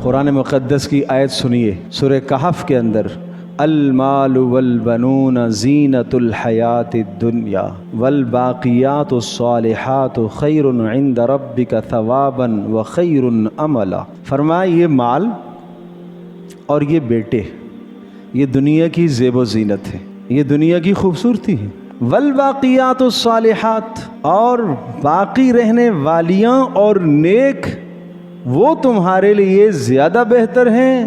قرآن مقدس کی آیت سنیے، سورہ کہف کے اندر، المال والبنون زینۃ الحیات الدنیا والباقیات الصالحات خیر عند ربک ثوابا وخیر املا۔ فرمایا یہ مال اور یہ بیٹے یہ دنیا کی زیب و زینت ہے، یہ دنیا کی خوبصورتی ہے۔ والباقیات الصالحات، اور باقی رہنے والیاں اور نیک وہ تمہارے لیے زیادہ بہتر ہیں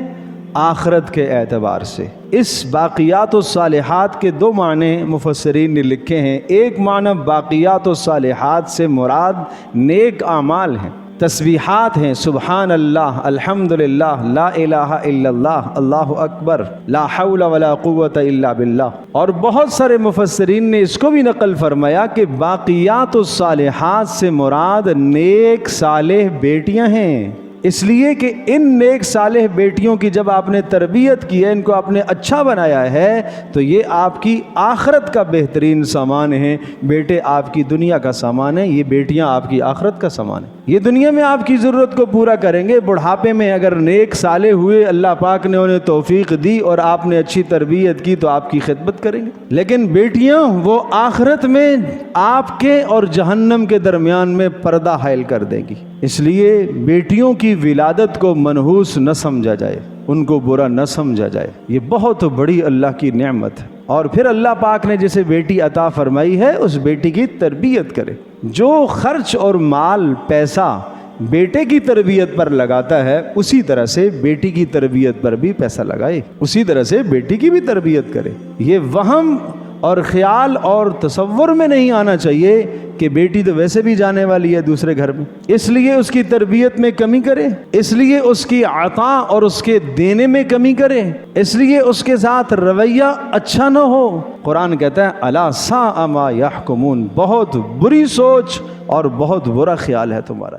آخرت کے اعتبار سے۔ اس باقیات الصالحات کے دو معنی مفسرین نے لکھے ہیں۔ ایک معنی باقیات الصالحات سے مراد نیک اعمال ہیں، تسبیحات ہیں، سبحان اللہ، الحمدللہ، لا الہ الا اللہ، اللہ اکبر، لا حول ولا قوت الا باللہ۔ اور بہت سارے مفسرین نے اس کو بھی نقل فرمایا کہ باقیات الصالحات سے مراد نیک صالح بیٹیاں ہیں، اس لیے کہ ان نیک صالح بیٹیوں کی جب آپ نے تربیت کی ہے، ان کو آپ نے اچھا بنایا ہے، تو یہ آپ کی آخرت کا بہترین سامان ہے۔ بیٹے آپ کی دنیا کا سامان ہے، یہ بیٹیاں آپ کی آخرت کا سامان ہے۔ یہ دنیا میں آپ کی ضرورت کو پورا کریں گے، بڑھاپے میں اگر نیک صالح ہوئے، اللہ پاک نے انہیں توفیق دی اور آپ نے اچھی تربیت کی تو آپ کی خدمت کریں گے۔ لیکن بیٹیاں وہ آخرت میں آپ کے اور جہنم کے درمیان میں پردہ حائل کر دیں گی۔ اس لیے بیٹیوں کی ولادت کو منحوس نہ سمجھا جائے، ان کو برا نہ سمجھا جائے، یہ بہت بڑی اللہ کی نعمت ہے۔ اور پھر اللہ پاک نے جسے بیٹی عطا فرمائی ہے اس بیٹی کی تربیت کرے۔ جو خرچ اور مال پیسہ بیٹے کی تربیت پر لگاتا ہے، اسی طرح سے بیٹی کی تربیت پر بھی پیسہ لگائے، اسی طرح سے بیٹی کی بھی تربیت کرے۔ یہ وہم اور خیال اور تصور میں نہیں آنا چاہیے کہ بیٹی تو ویسے بھی جانے والی ہے دوسرے گھر میں، اس لیے اس کی تربیت میں کمی کرے، اس لیے اس کی عطا اور اس کے دینے میں کمی کرے، اس لیے اس کے ساتھ رویہ اچھا نہ ہو۔ قرآن کہتا ہے الا ساء ما یحکمون، بہت بری سوچ اور بہت برا خیال ہے تمہارا۔